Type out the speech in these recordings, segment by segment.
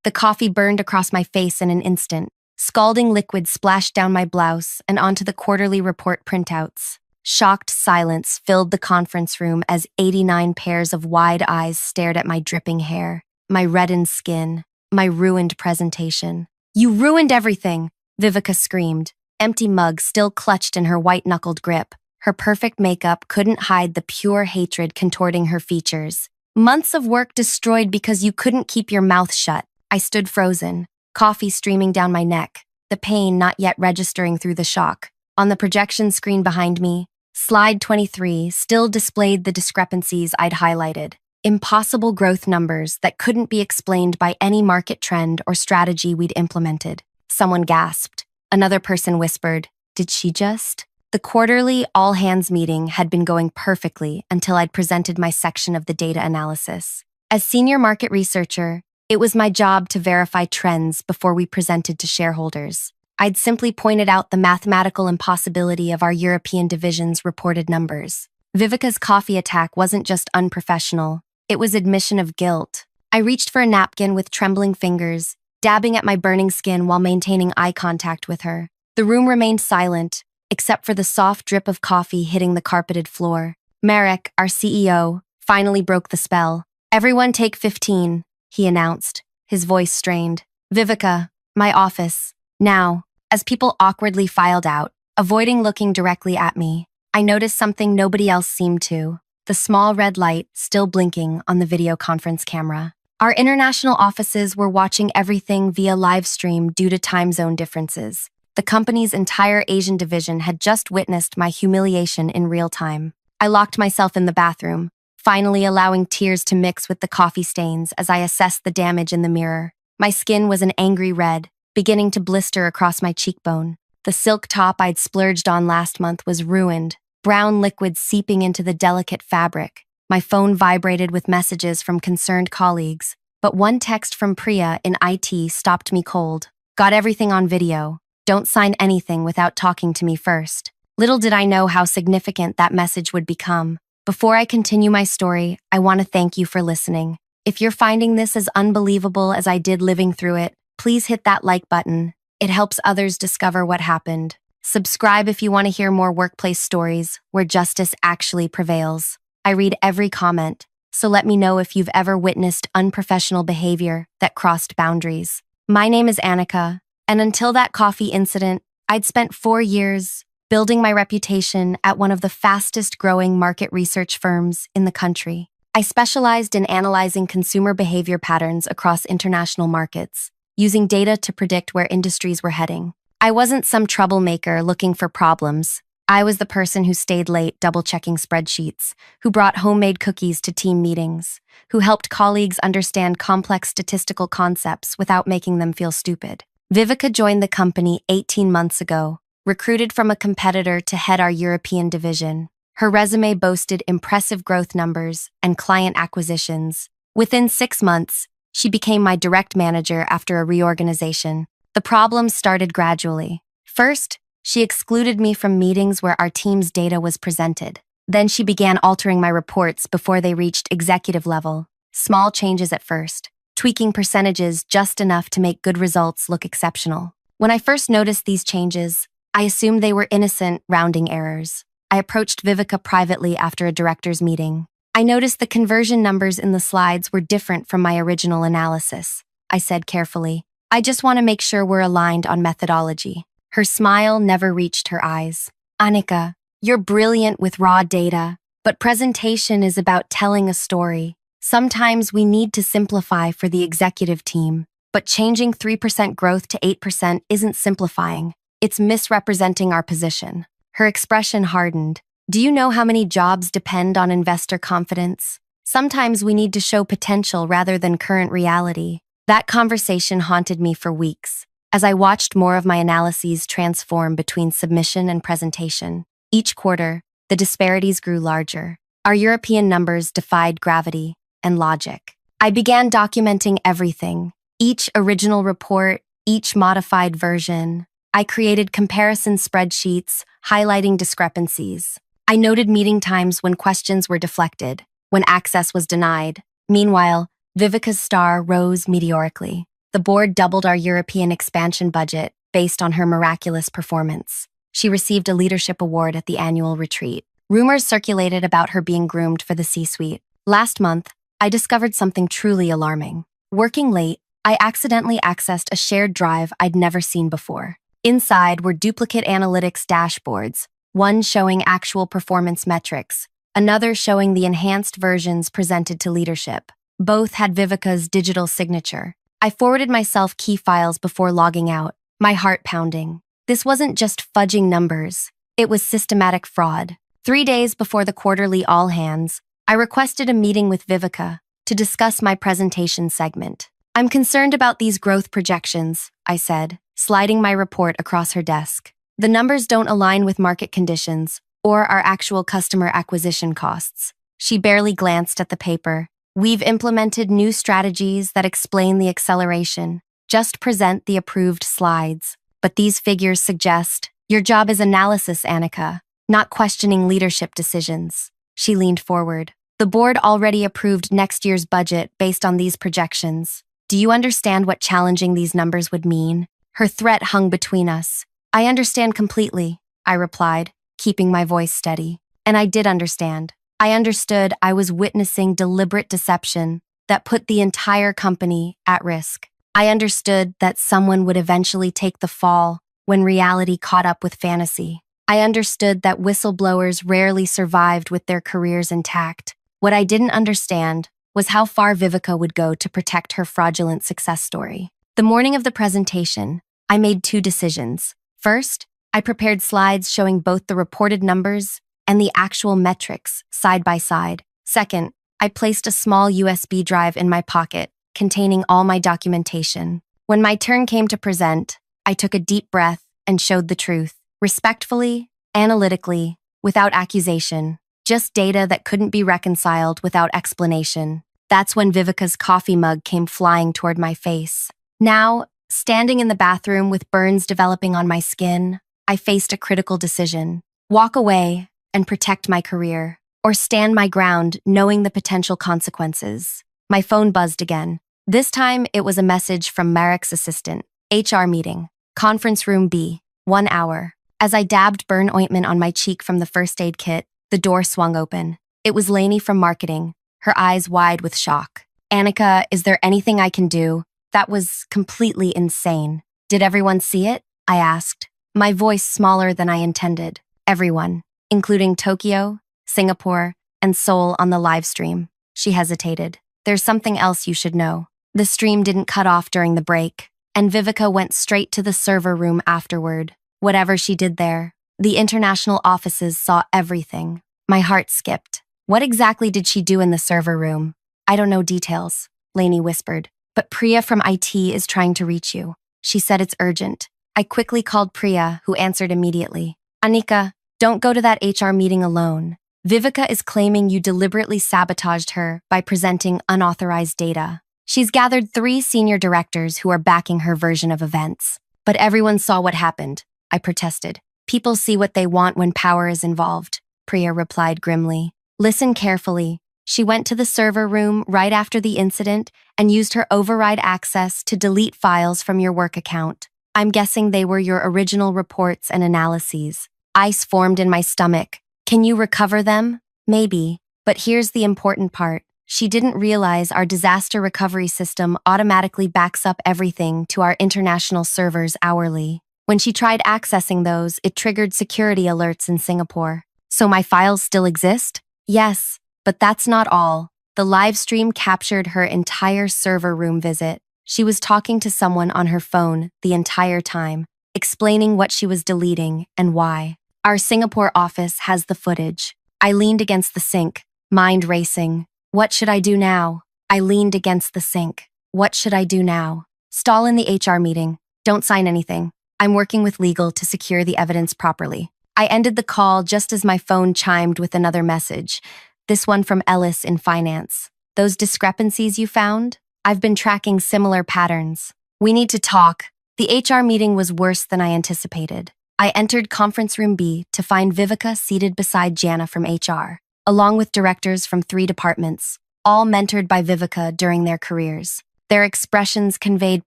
The coffee burned across my face in an instant. Scalding liquid splashed down my blouse and onto the quarterly report printouts. Shocked silence filled the conference room as 89 pairs of wide eyes stared at my dripping hair, my reddened skin, my ruined presentation. "You ruined everything!" Vivica screamed, empty mug still clutched in her white-knuckled grip. Her perfect makeup couldn't hide the pure hatred contorting her features. "Months of work destroyed because you couldn't keep your mouth shut." I stood frozen, coffee streaming down my neck, the pain not yet registering through the shock. On the projection screen behind me, slide 23 still displayed the discrepancies I'd highlighted. Impossible growth numbers that couldn't be explained by any market trend or strategy we'd implemented. Someone gasped. Another person whispered, "Did she just?" The quarterly all-hands meeting had been going perfectly until I'd presented my section of the data analysis. As senior market researcher, it was my job to verify trends before we presented to shareholders. I'd simply pointed out the mathematical impossibility of our European division's reported numbers. Vivica's coffee attack wasn't just unprofessional, it was admission of guilt. I reached for a napkin with trembling fingers, dabbing at my burning skin while maintaining eye contact with her. The room remained silent, except for the soft drip of coffee hitting the carpeted floor. Marek, our CEO, finally broke the spell. "Everyone take 15, he announced, his voice strained. "Vivica, my office, now." As people awkwardly filed out, avoiding looking directly at me, I noticed something nobody else seemed to: the small red light still blinking on the video conference camera. Our international offices were watching everything via Livestream due to time zone differences. The company's entire Asian division had just witnessed my humiliation in real time. I locked myself in the bathroom, finally allowing tears to mix with the coffee stains as I assessed the damage in the mirror. My skin was an angry red, beginning to blister across my cheekbone. The silk top I'd splurged on last month was ruined, brown liquid seeping into the delicate fabric. My phone vibrated with messages from concerned colleagues, but one text from Priya in IT stopped me cold. "Got everything on video. Don't sign anything without talking to me first." Little did I know how significant that message would become. Before I continue my story, I want to thank you for listening. If you're finding this as unbelievable as I did living through it, please hit that like button. It helps others discover what happened. Subscribe if you want to hear more workplace stories where justice actually prevails. I read every comment, so let me know if you've ever witnessed unprofessional behavior that crossed boundaries. My name is Annika, and until that coffee incident, I'd spent 4 years building my reputation at one of the fastest-growing market research firms in the country. I specialized in analyzing consumer behavior patterns across international markets, using data to predict where industries were heading. I wasn't some troublemaker looking for problems. I was the person who stayed late double-checking spreadsheets, who brought homemade cookies to team meetings, who helped colleagues understand complex statistical concepts without making them feel stupid. Vivica joined the company 18 months ago, recruited from a competitor to head our European division. Her resume boasted impressive growth numbers and client acquisitions. Within 6 months, she became my direct manager after a reorganization. The problems started gradually. First, she excluded me from meetings where our team's data was presented. Then she began altering my reports before they reached executive level. Small changes at first, tweaking percentages just enough to make good results look exceptional. When I first noticed these changes, I assumed they were innocent rounding errors. I approached Vivica privately after a director's meeting. "I noticed the conversion numbers in the slides were different from my original analysis," I said carefully. "I just want to make sure we're aligned on methodology." Her smile never reached her eyes. "Annika, you're brilliant with raw data, but presentation is about telling a story. Sometimes we need to simplify for the executive team, but changing 3% growth to 8% isn't simplifying. It's misrepresenting our position." Her expression hardened. "Do you know how many jobs depend on investor confidence? Sometimes we need to show potential rather than current reality." That conversation haunted me for weeks, as I watched more of my analyses transform between submission and presentation. Each quarter, the disparities grew larger. Our European numbers defied gravity and logic. I began documenting everything, each original report, each modified version. I created comparison spreadsheets, highlighting discrepancies. I noted meeting times when questions were deflected, when access was denied. Meanwhile, Vivica's star rose meteorically. The board doubled our European expansion budget based on her miraculous performance. She received a leadership award at the annual retreat. Rumors circulated about her being groomed for the C-suite. Last month, I discovered something truly alarming. Working late, I accidentally accessed a shared drive I'd never seen before. Inside were duplicate analytics dashboards, one showing actual performance metrics, another showing the enhanced versions presented to leadership. Both had Vivica's digital signature. I forwarded myself key files before logging out, my heart pounding. This wasn't just fudging numbers, it was systematic fraud. 3 days before the quarterly all-hands, I requested a meeting with Vivica to discuss my presentation segment. I'm concerned about these growth projections, I said, sliding my report across her desk. The numbers don't align with market conditions or our actual customer acquisition costs. She barely glanced at the paper. We've implemented new strategies that explain the acceleration. Just present the approved slides. But these figures suggest your job is analysis, Annika, not questioning leadership decisions. She leaned forward. The board already approved next year's budget based on these projections. Do you understand what challenging these numbers would mean? Her threat hung between us. I understand completely, I replied, keeping my voice steady. And I did understand. I understood I was witnessing deliberate deception that put the entire company at risk. I understood that someone would eventually take the fall when reality caught up with fantasy. I understood that whistleblowers rarely survived with their careers intact. What I didn't understand was how far Vivica would go to protect her fraudulent success story. The morning of the presentation, I made 2 decisions. First, I prepared slides showing both the reported numbers and the actual metrics side by side. Second, I placed a small USB drive in my pocket containing all my documentation. When my turn came to present, I took a deep breath and showed the truth. Respectfully, analytically, without accusation, just data that couldn't be reconciled without explanation. That's when Vivica's coffee mug came flying toward my face. Now, standing in the bathroom with burns developing on my skin, I faced a critical decision. Walk away and protect my career, or stand my ground knowing the potential consequences. My phone buzzed again. This time, it was a message from Marek's assistant. HR meeting. Conference room B. 1 hour. As I dabbed burn ointment on my cheek from the first aid kit, the door swung open. It was Lainey from marketing, her eyes wide with shock. Annika, is there anything I can do? That was completely insane. Did everyone see it? I asked, my voice smaller than I intended. Everyone, including Tokyo, Singapore, and Seoul on the live stream. She hesitated. There's something else you should know. The stream didn't cut off during the break, and Vivica went straight to the server room afterward. Whatever she did there, the international offices saw everything. My heart skipped. What exactly did she do in the server room? I don't know details, Lainey whispered. But Priya from IT is trying to reach you. She said it's urgent. I quickly called Priya, who answered immediately. Annika, don't go to that HR meeting alone. Vivica is claiming you deliberately sabotaged her by presenting unauthorized data. She's gathered 3 senior directors who are backing her version of events. But everyone saw what happened, I protested. People see what they want when power is involved, Priya replied grimly. Listen carefully. She went to the server room right after the incident and used her override access to delete files from your work account. I'm guessing they were your original reports and analyses. Ice formed in my stomach. Can you recover them? Maybe. But here's the important part. She didn't realize our disaster recovery system automatically backs up everything to our international servers hourly. When she tried accessing those, it triggered security alerts in Singapore. So my files still exist? Yes, but that's not all. The live stream captured her entire server room visit. She was talking to someone on her phone the entire time, explaining what she was deleting and why. Our Singapore office has the footage. I leaned against the sink, mind racing. What should I do now? I leaned against the sink. What should I do now? Stall in the HR meeting. Don't sign anything. I'm working with legal to secure the evidence properly. I ended the call just as my phone chimed with another message. This one from Ellis in finance. Those discrepancies you found? I've been tracking similar patterns. We need to talk. The HR meeting was worse than I anticipated. I entered conference room B to find Vivica seated beside Jana from HR, along with directors from 3 departments, all mentored by Vivica during their careers. Their expressions conveyed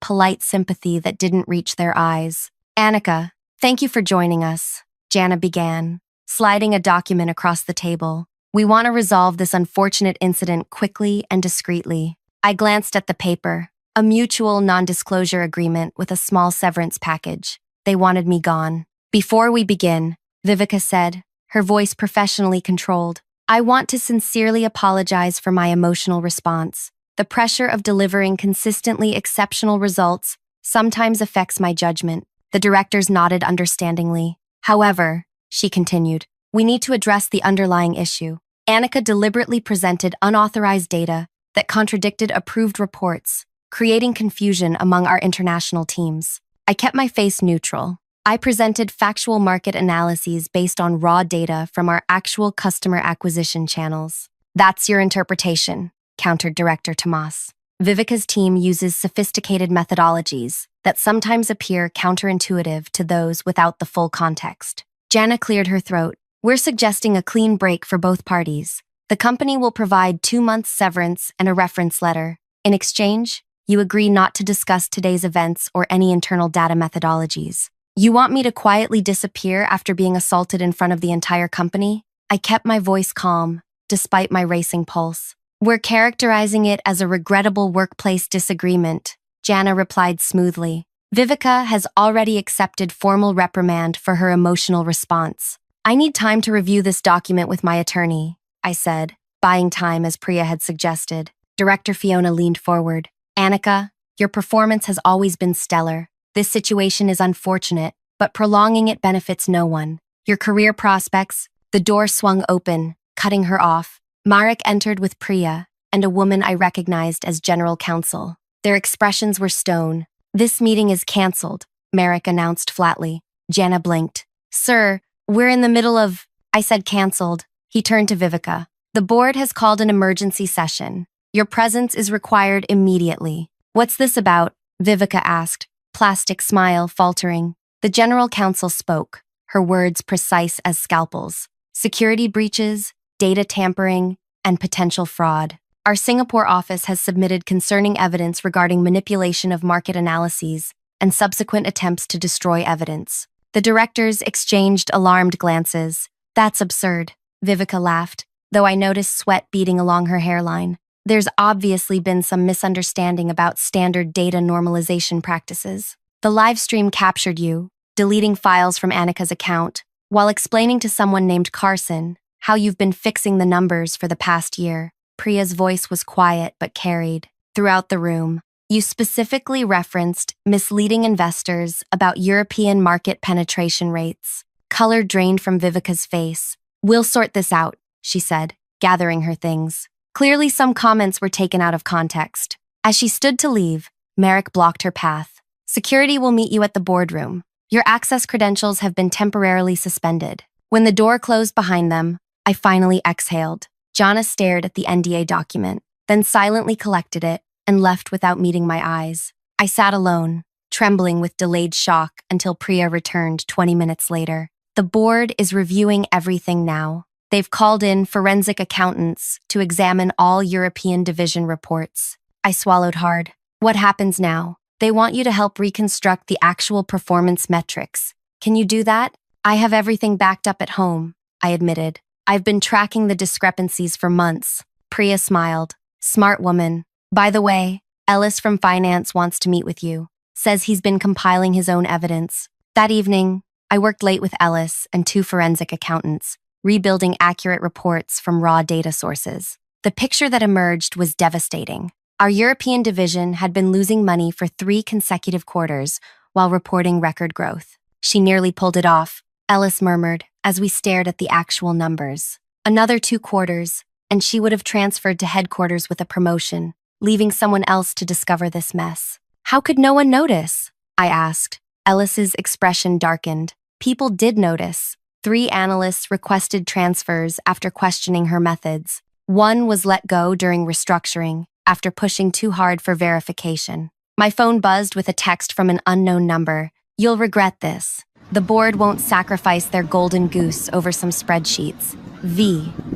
polite sympathy that didn't reach their eyes. Annika, thank you for joining us, Jana began, sliding a document across the table. We want to resolve this unfortunate incident quickly and discreetly. I glanced at the paper, a mutual non-disclosure agreement with a small severance package. They wanted me gone. Before we begin, Vivica said, her voice professionally controlled, I want to sincerely apologize for my emotional response. The pressure of delivering consistently exceptional results sometimes affects my judgment. The directors nodded understandingly. However, she continued, we need to address the underlying issue. Annika deliberately presented unauthorized data that contradicted approved reports, creating confusion among our international teams. I kept my face neutral. I presented factual market analyses based on raw data from our actual customer acquisition channels. That's your interpretation, countered Director Tomas. Vivica's team uses sophisticated methodologies that sometimes appear counterintuitive to those without the full context. Jana cleared her throat. We're suggesting a clean break for both parties. The company will provide 2 months severance and a reference letter. In exchange, you agree not to discuss today's events or any internal data methodologies. You want me to quietly disappear after being assaulted in front of the entire company? I kept my voice calm, despite my racing pulse. We're characterizing it as a regrettable workplace disagreement, Jana replied smoothly. Vivica has already accepted formal reprimand for her emotional response. I need time to review this document with my attorney, I said, buying time as Priya had suggested. Director Fiona leaned forward. Annika, your performance has always been stellar. This situation is unfortunate, but prolonging it benefits no one. Your career prospects. The door swung open, cutting her off. Marek entered with Priya and a woman I recognized as general counsel. Their expressions were stone. This meeting is cancelled, Marek announced flatly. Jana blinked. Sir, we're in the middle of… I said cancelled. He turned to Vivica. The board has called an emergency session. Your presence is required immediately. What's this about? Vivica asked, plastic smile faltering. The general counsel spoke, her words precise as scalpels. Security breaches, data tampering, and potential fraud. Our Singapore office has submitted concerning evidence regarding manipulation of market analyses and subsequent attempts to destroy evidence. The directors exchanged alarmed glances. That's absurd, Vivica laughed, though I noticed sweat beading along her hairline. There's obviously been some misunderstanding about standard data normalization practices. The live stream captured you, deleting files from Annika's account, while explaining to someone named Carson how you've been fixing the numbers for the past year. Priya's voice was quiet but carried throughout the room. You specifically referenced misleading investors about European market penetration rates. Color drained from Vivica's face. We'll sort this out, she said, gathering her things. Clearly some comments were taken out of context. As she stood to leave, Marek blocked her path. Security will meet you at the boardroom. Your access credentials have been temporarily suspended. When the door closed behind them, I finally exhaled. Jana stared at the NDA document, then silently collected it and left without meeting my eyes. I sat alone, trembling with delayed shock until Priya returned 20 minutes later. The board is reviewing everything now. They've called in forensic accountants to examine all European division reports. I swallowed hard. What happens now? They want you to help reconstruct the actual performance metrics. Can you do that? I have everything backed up at home, I admitted. I've been tracking the discrepancies for months. Priya smiled. Smart woman. By the way, Ellis from finance wants to meet with you. Says he's been compiling his own evidence. That evening, I worked late with Ellis and 2 forensic accountants, rebuilding accurate reports from raw data sources. The picture that emerged was devastating. Our European division had been losing money for 3 consecutive quarters while reporting record growth. She nearly pulled it off, Ellis murmured as we stared at the actual numbers. Another 2 quarters, and she would have transferred to headquarters with a promotion, leaving someone else to discover this mess. How could no one notice? I asked. Ellis's expression darkened. People did notice. 3 analysts requested transfers after questioning her methods. 1 was let go during restructuring after pushing too hard for verification. My phone buzzed with a text from an unknown number. You'll regret this. The board won't sacrifice their golden goose over some spreadsheets.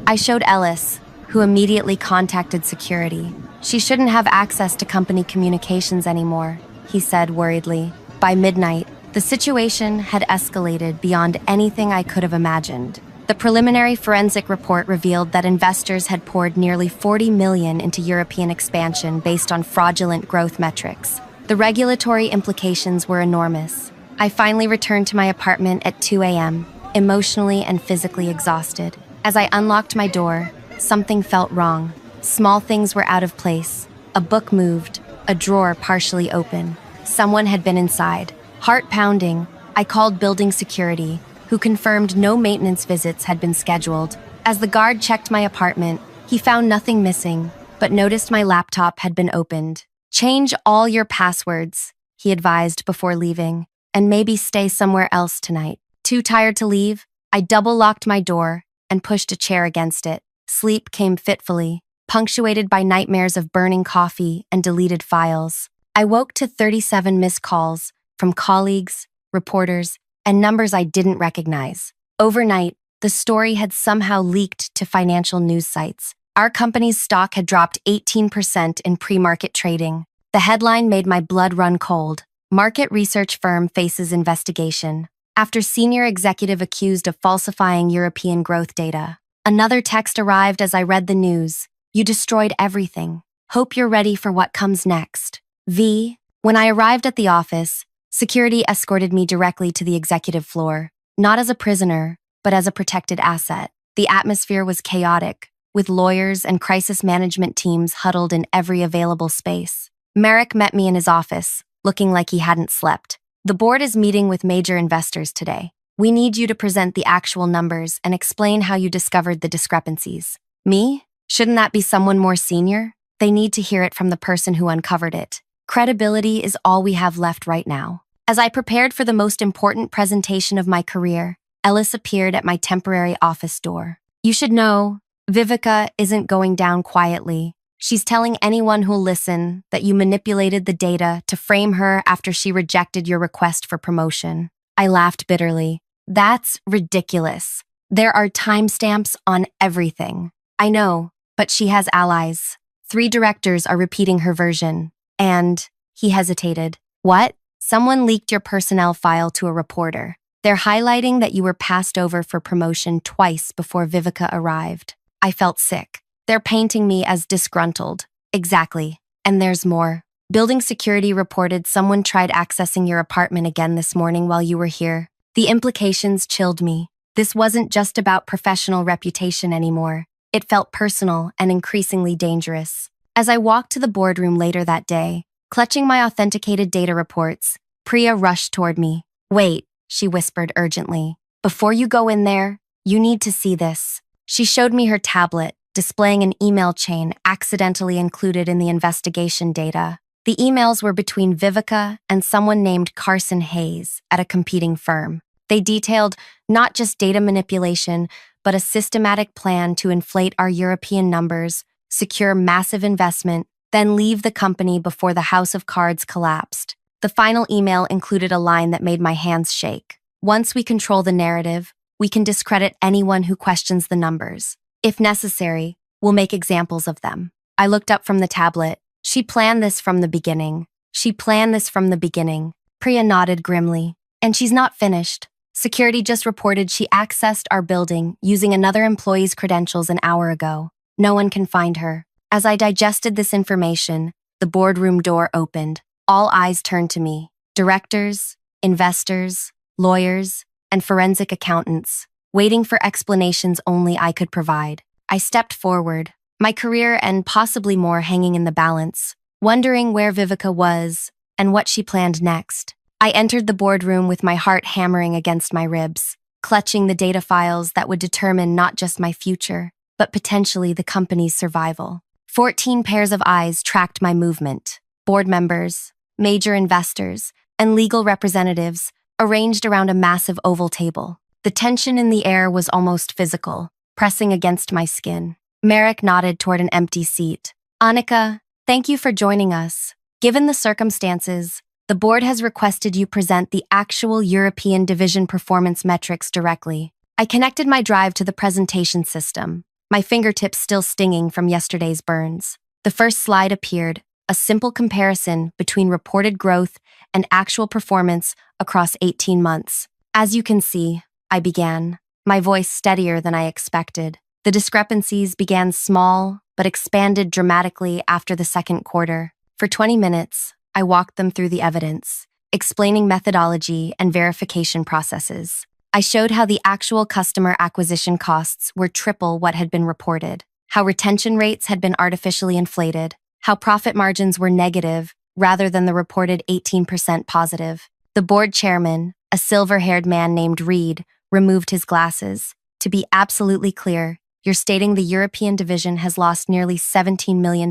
I showed Ellis, who immediately contacted security. She shouldn't have access to company communications anymore, he said worriedly. By midnight, the situation had escalated beyond anything I could have imagined. The preliminary forensic report revealed that investors had poured nearly $40 million into European expansion based on fraudulent growth metrics. The regulatory implications were enormous. I finally returned to my apartment at 2 a.m., emotionally and physically exhausted. As I unlocked my door, something felt wrong. Small things were out of place. A book moved, a drawer partially open. Someone had been inside. Heart pounding, I called building security, who confirmed no maintenance visits had been scheduled. As the guard checked my apartment, he found nothing missing, but noticed my laptop had been opened. Change all your passwords, he advised before leaving, and maybe stay somewhere else tonight. Too tired to leave, I double-locked my door and pushed a chair against it. Sleep came fitfully, punctuated by nightmares of burning coffee and deleted files. I woke to 37 missed calls from colleagues, reporters, and numbers I didn't recognize. Overnight, the story had somehow leaked to financial news sites. Our company's stock had dropped 18% in pre-market trading. The headline made my blood run cold. Market research firm faces investigation after senior executive accused of falsifying European growth data. Another text arrived as I read the news. You destroyed everything. Hope you're ready for what comes next. V. When I arrived at the office, security escorted me directly to the executive floor, not as a prisoner, but as a protected asset. The atmosphere was chaotic, with lawyers and crisis management teams huddled in every available space. Merrick met me in his office, looking like he hadn't slept. The board is meeting with major investors today. We need you to present the actual numbers and explain how you discovered the discrepancies. Me? Shouldn't that be someone more senior? They need to hear it from the person who uncovered it. Credibility is all we have left right now. As I prepared for the most important presentation of my career, Ellis appeared at my temporary office door. You should know, Vivica isn't going down quietly. She's telling anyone who'll listen that you manipulated the data to frame her after she rejected your request for promotion. I laughed bitterly. That's ridiculous. There are timestamps on everything. I know, but she has allies. 3 directors are repeating her version. And, he hesitated. What? Someone leaked your personnel file to a reporter. They're highlighting that you were passed over for promotion twice before Vivica arrived. I felt sick. They're painting me as disgruntled. Exactly. And there's more. Building security reported someone tried accessing your apartment again this morning while you were here. The implications chilled me. This wasn't just about professional reputation anymore. It felt personal and increasingly dangerous. As I walked to the boardroom later that day, clutching my authenticated data reports, Priya rushed toward me. Wait, she whispered urgently. Before you go in there, you need to see this. She showed me her tablet, displaying an email chain accidentally included in the investigation data. The emails were between Vivica and someone named Carson Hayes at a competing firm. They detailed not just data manipulation, but a systematic plan to inflate our European numbers, secure massive investment, then leave the company before the house of cards collapsed. The final email included a line that made my hands shake. Once we control the narrative, we can discredit anyone who questions the numbers. If necessary, we'll make examples of them. I looked up from the tablet. She planned this from the beginning. Priya nodded grimly. And she's not finished. Security just reported she accessed our building using another employee's credentials an hour ago. No one can find her. As I digested this information, the boardroom door opened. All eyes turned to me. Directors, investors, lawyers, and forensic accountants, waiting for explanations only I could provide. I stepped forward, my career and possibly more hanging in the balance, wondering where Vivica was and what she planned next. I entered the boardroom with my heart hammering against my ribs, clutching the data files that would determine not just my future, but potentially the company's survival. 14 pairs of eyes tracked my movement. Board members, major investors, and legal representatives arranged around a massive oval table. The tension in the air was almost physical, pressing against my skin. Merrick nodded toward an empty seat. Annika, thank you for joining us. Given the circumstances, the board has requested you present the actual European division performance metrics directly. I connected my drive to the presentation system. my fingertips still stinging from yesterday's burns. The first slide appeared, a simple comparison between reported growth and actual performance across 18 months. As you can see, I began, my voice steadier than I expected. The discrepancies began small, but expanded dramatically after the second quarter. For 20 minutes, I walked them through the evidence, explaining methodology and verification processes. I showed how the actual customer acquisition costs were triple what had been reported, how retention rates had been artificially inflated, how profit margins were negative rather than the reported 18% positive. The board chairman, a silver-haired man named Reed, removed his glasses. To be absolutely clear, you're stating the European division has lost nearly $17 million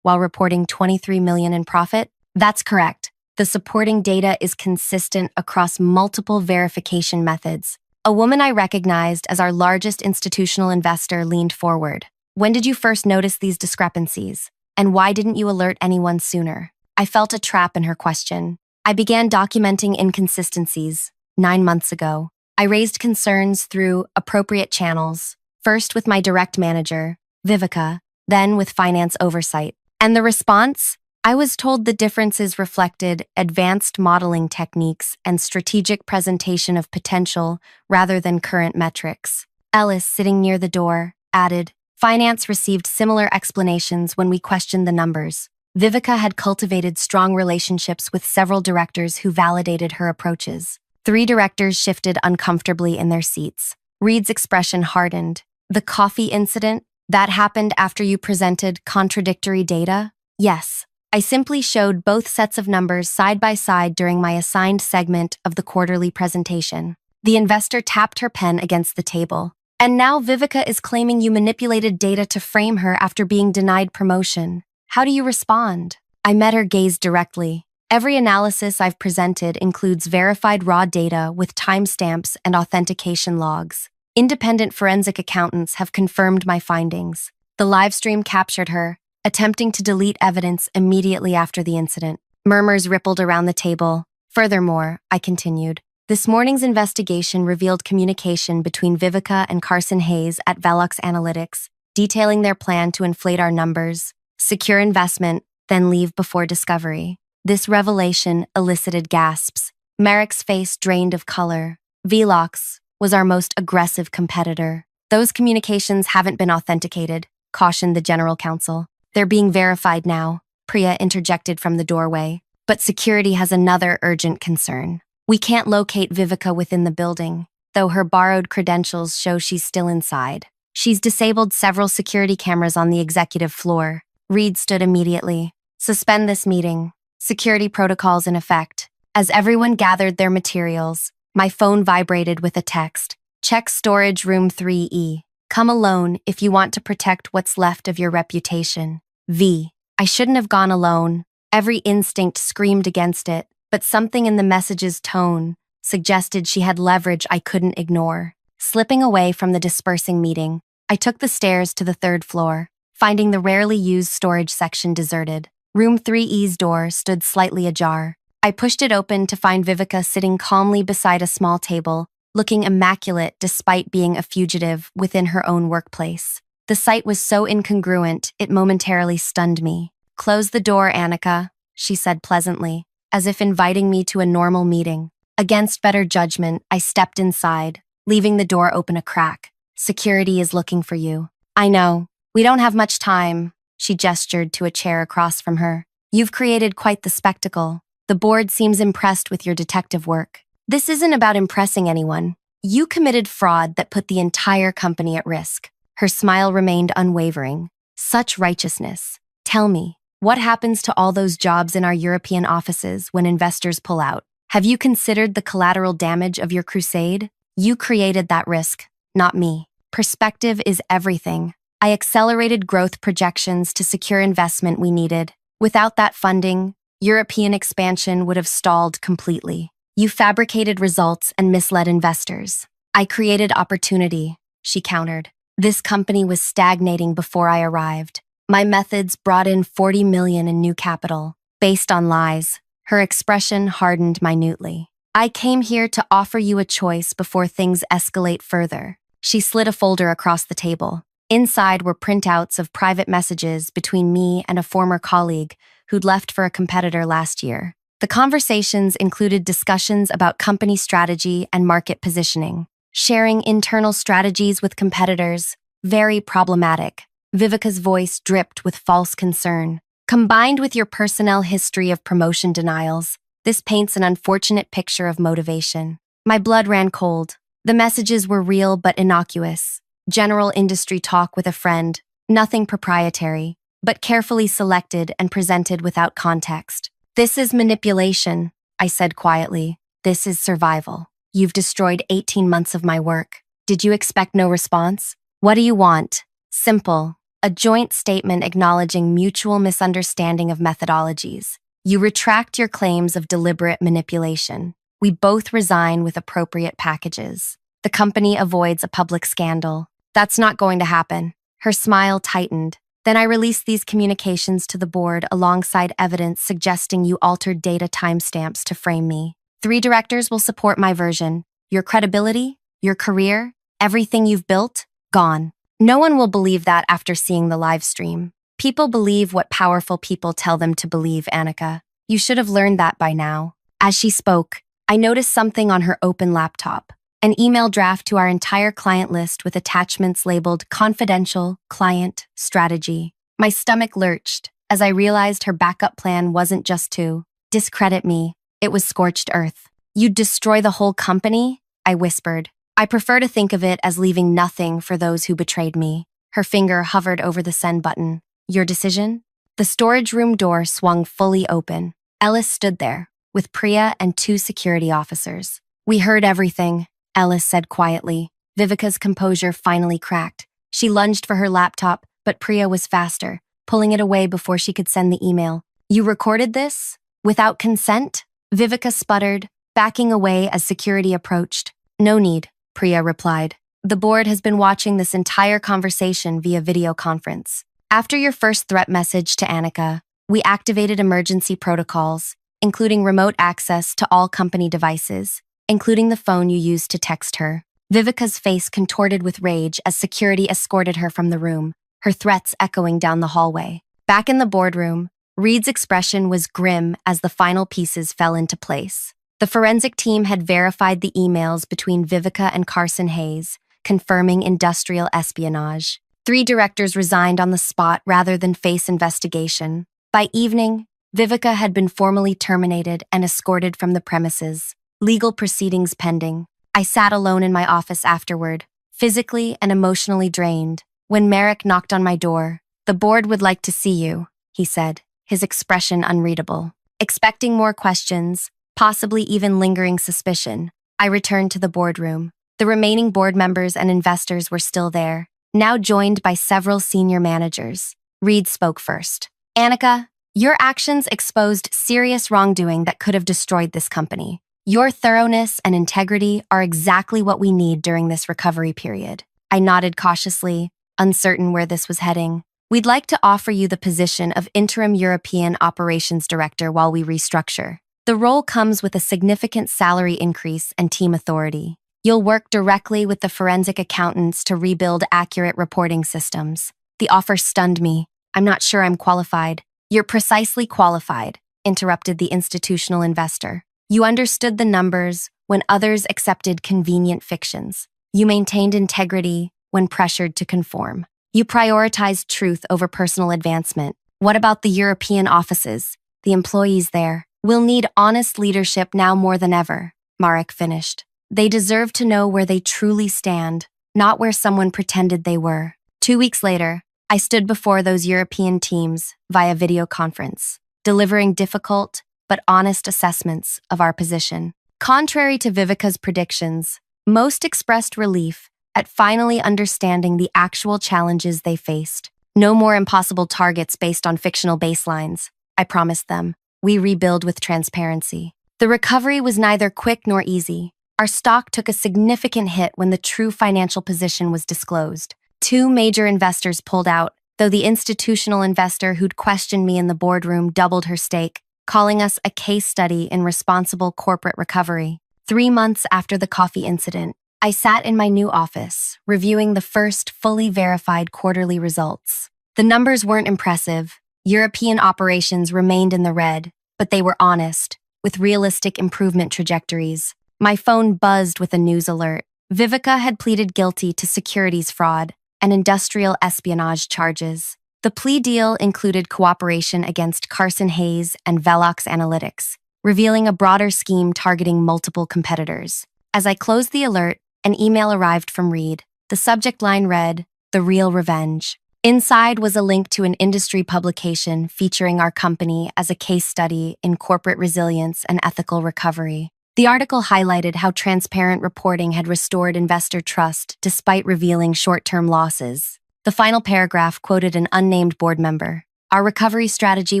while reporting $23 million in profit? That's correct. The supporting data is consistent across multiple verification methods. A woman I recognized as our largest institutional investor leaned forward. When did you first notice these discrepancies? And why didn't you alert anyone sooner? I felt a trap in her question. I began documenting inconsistencies 9 months ago. I raised concerns through appropriate channels, first with my direct manager, Vivica, then with finance oversight. And the response? I was told the differences reflected advanced modeling techniques and strategic presentation of potential rather than current metrics. Ellis, sitting near the door, added, Finance received similar explanations when we questioned the numbers. Vivica had cultivated strong relationships with several directors who validated her approaches. 3 directors shifted uncomfortably in their seats. Reed's expression hardened. The coffee incident? That happened after you presented contradictory data? Yes. I simply showed both sets of numbers side by side during my assigned segment of the quarterly presentation. The investor tapped her pen against the table. And now Vivica is claiming you manipulated data to frame her after being denied promotion. How do you respond? I met her gaze directly. Every analysis I've presented includes verified raw data with timestamps and authentication logs. Independent forensic accountants have confirmed my findings. The livestream captured her, attempting to delete evidence immediately after the incident. Murmurs rippled around the table. Furthermore, I continued, this morning's investigation revealed communication between Vivica and Carson Hayes at Velox Analytics, detailing their plan to inflate our numbers, secure investment, then leave before discovery. This revelation elicited gasps. Merrick's face drained of color. Velox was our most aggressive competitor. Those communications haven't been authenticated, cautioned the general counsel. They're being verified now, Priya interjected from the doorway. But security has another urgent concern. We can't locate Vivica within the building, though her borrowed credentials show she's still inside. She's disabled several security cameras on the executive floor. Reed stood immediately. Suspend this meeting. Security protocols in effect. As everyone gathered their materials, my phone vibrated with a text. Check storage room 3E. Come alone if you want to protect what's left of your reputation. V. I shouldn't have gone alone. Every instinct screamed against it, but something in the message's tone suggested she had leverage I couldn't ignore. Slipping away from the dispersing meeting, I took the stairs to the 3rd floor, finding the rarely used storage section deserted. Room 3E's door stood slightly ajar. I pushed it open to find Vivica sitting calmly beside a small table, looking immaculate despite being a fugitive within her own workplace. The sight was so incongruent, it momentarily stunned me. Close the door, Annika, she said pleasantly, as if inviting me to a normal meeting. Against better judgment, I stepped inside, leaving the door open a crack. Security is looking for you. I know. We don't have much time, she gestured to a chair across from her. You've created quite the spectacle. The board seems impressed with your detective work. This isn't about impressing anyone. You committed fraud that put the entire company at risk. Her smile remained unwavering. Such righteousness. Tell me, what happens to all those jobs in our European offices when investors pull out? Have you considered the collateral damage of your crusade? You created that risk, not me. Perspective is everything. I accelerated growth projections to secure investment we needed. Without that funding, European expansion would have stalled completely. You fabricated results and misled investors. I created opportunity, she countered. This company was stagnating before I arrived. My methods brought in $40 million in new capital, based on lies. Her expression hardened minutely. I came here to offer you a choice before things escalate further. She slid a folder across the table. Inside were printouts of private messages between me and a former colleague who'd left for a competitor last year. The conversations included discussions about company strategy and market positioning, sharing internal strategies with competitors. Very problematic. Viveka's voice dripped with false concern. Combined with your personnel history of promotion denials, this paints an unfortunate picture of motivation. My blood ran cold. The messages were real but innocuous. General industry talk with a friend, nothing proprietary, but carefully selected and presented without context. This is manipulation, I said quietly. This is survival. You've destroyed 18 months of my work. Did you expect no response? What do you want? Simple. A joint statement acknowledging mutual misunderstanding of methodologies. You retract your claims of deliberate manipulation. We both resign with appropriate packages. The company avoids a public scandal. That's not going to happen. Her smile tightened. Then I released these communications to the board alongside evidence suggesting you altered data timestamps to frame me. 3 directors will support my version. Your credibility, your career, everything you've built, gone. No one will believe that after seeing the live stream. People believe what powerful people tell them to believe, Annika. You should have learned that by now. As she spoke, I noticed something on her open laptop. An email draft to our entire client list with attachments labeled Confidential Client Strategy. My stomach lurched as I realized her backup plan wasn't just to discredit me, it was scorched earth. You'd destroy the whole company? I whispered. I prefer to think of it as leaving nothing for those who betrayed me. Her finger hovered over the send button. Your decision? The storage room door swung fully open. Ellis stood there, with Priya and 2 security officers. We heard everything, Ellis said quietly. Viveka's composure finally cracked. She lunged for her laptop, but Priya was faster, pulling it away before she could send the email. You recorded this? Without consent? Viveka sputtered, backing away as security approached. No need, Priya replied. The board has been watching this entire conversation via video conference. After your first threat message to Annika, we activated emergency protocols, including remote access to all company devices, including the phone you used to text her. Viveka's face contorted with rage as security escorted her from the room, her threats echoing down the hallway. Back in the boardroom, Reed's expression was grim as the final pieces fell into place. The forensic team had verified the emails between Viveka and Carson Hayes, confirming industrial espionage. 3 directors resigned on the spot rather than face investigation. By evening, Viveka had been formally terminated and escorted from the premises. Legal proceedings pending. I sat alone in my office afterward, physically and emotionally drained. When Merrick knocked on my door, the board would like to see you, he said, his expression unreadable. Expecting more questions, possibly even lingering suspicion, I returned to the boardroom. The remaining board members and investors were still there, now joined by several senior managers. Reed spoke first. Annika, your actions exposed serious wrongdoing that could have destroyed this company. Your thoroughness and integrity are exactly what we need during this recovery period. I nodded cautiously, uncertain where this was heading. We'd like to offer you the position of Interim European Operations Director while we restructure. The role comes with a significant salary increase and team authority. You'll work directly with the forensic accountants to rebuild accurate reporting systems. The offer stunned me. I'm not sure I'm qualified. You're precisely qualified, interrupted the institutional investor. You understood the numbers when others accepted convenient fictions. You maintained integrity when pressured to conform. You prioritized truth over personal advancement. What about the European offices, the employees there? We'll need honest leadership now more than ever, Marek finished. They deserve to know where they truly stand, not where someone pretended they were. 2 weeks later, I stood before those European teams via video conference, delivering difficult but honest assessments of our position. Contrary to Viveka's predictions, most expressed relief at finally understanding the actual challenges they faced. No more impossible targets based on fictional baselines, I promised them. We rebuild with transparency. The recovery was neither quick nor easy. Our stock took a significant hit when the true financial position was disclosed. 2 major investors pulled out, though the institutional investor who'd questioned me in the boardroom doubled her stake, calling us a case study in responsible corporate recovery. 3 months after the coffee incident, I sat in my new office, reviewing the first fully verified quarterly results. The numbers weren't impressive. European operations remained in the red, but they were honest, with realistic improvement trajectories. My phone buzzed with a news alert. Vivica had pleaded guilty to securities fraud and industrial espionage charges. The plea deal included cooperation against Carson Hayes and Velox Analytics, revealing a broader scheme targeting multiple competitors. As I closed the alert, an email arrived from Reed. The subject line read, "The Real Revenge." Inside was a link to an industry publication featuring our company as a case study in corporate resilience and ethical recovery. The article highlighted how transparent reporting had restored investor trust despite revealing short-term losses. The final paragraph quoted an unnamed board member. Our recovery strategy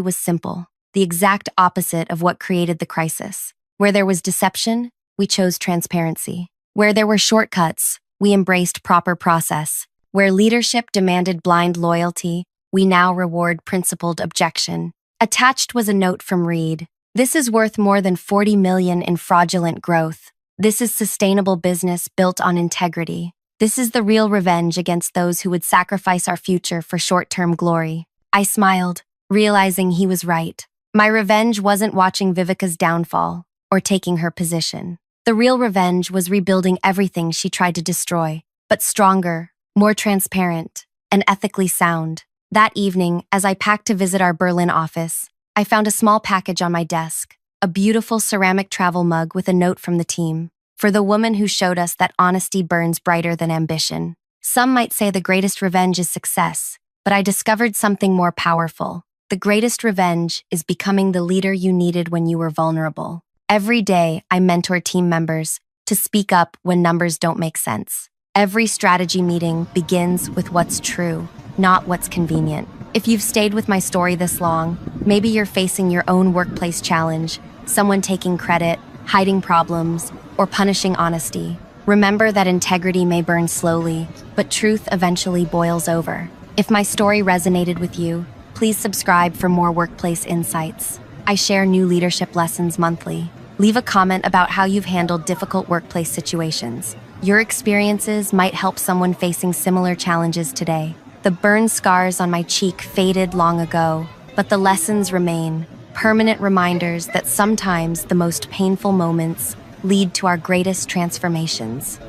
was simple, the exact opposite of what created the crisis. Where there was deception, we chose transparency. Where there were shortcuts, we embraced proper process. Where leadership demanded blind loyalty, we now reward principled objection. Attached was a note from Reed. This is worth more than $40 million in fraudulent growth. This is sustainable business built on integrity. This is the real revenge against those who would sacrifice our future for short-term glory. I smiled, realizing he was right. My revenge wasn't watching Vivica's downfall or taking her position. The real revenge was rebuilding everything she tried to destroy, but stronger, more transparent, and ethically sound. That evening, as I packed to visit our Berlin office, I found a small package on my desk, a beautiful ceramic travel mug with a note from the team. For the woman who showed us that honesty burns brighter than ambition. Some might say the greatest revenge is success, but I discovered something more powerful. The greatest revenge is becoming the leader you needed when you were vulnerable. Every day, I mentor team members to speak up when numbers don't make sense. Every strategy meeting begins with what's true, not what's convenient. If you've stayed with my story this long, maybe you're facing your own workplace challenge, someone taking credit, hiding problems, or punishing honesty. Remember that integrity may burn slowly, but truth eventually boils over. If my story resonated with you, please subscribe for more workplace insights. I share new leadership lessons monthly. Leave a comment about how you've handled difficult workplace situations. Your experiences might help someone facing similar challenges today. The burn scars on my cheek faded long ago, but the lessons remain, permanent reminders that sometimes the most painful moments lead to our greatest transformations.